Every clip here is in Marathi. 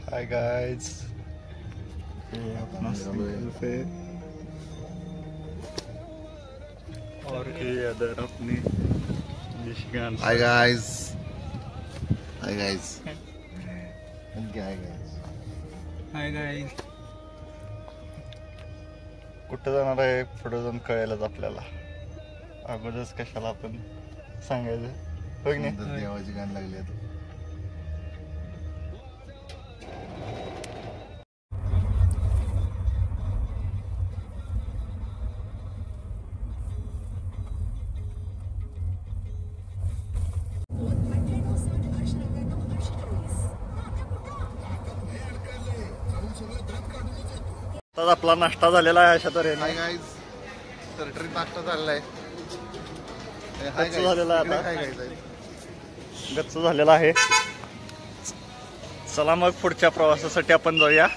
हाय गाइस, ये अपना है और ये अदर अपनी निशिकान। हाय गाइस, हाय गाइस, क्या हाय गाइस, हाय गाइस। कुठं जाणार आहे पुढे जाऊन कळेलच आपल्याला, अगोदरच कशाला आपण सांगायचं होय की नाही? देवाची गाणी लागली आहेत. तर आपला नाश्ता झालेला आहे अशा तऱ्हेने. हाय गाइस, तरटरीत नाश्ता चाललाय. गच्च झालेला आहे आता, गच्च झालेला आहे. चला मग पुढच्या प्रवासासाठी आपण जाऊया.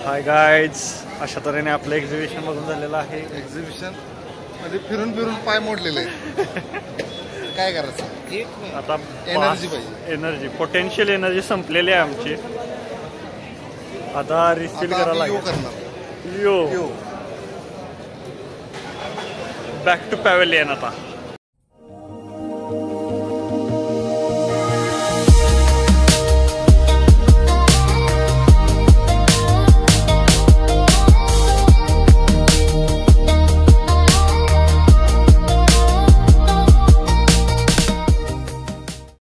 हाय गाइज, अशा तऱ्हेने आपलं एक्झिबिशन मधून झालेलं आहे. एक्झिबिशन मध्ये फिरून फिरून पाय मोडलेले काय करायचं आता एनर्जी पाहिजे, एनर्जी, पोटेन्शियल एनर्जी संपलेली आहे आमची. आता रिफिल करायला लागेल. यो बॅक टू पॅव्हेलियन आता.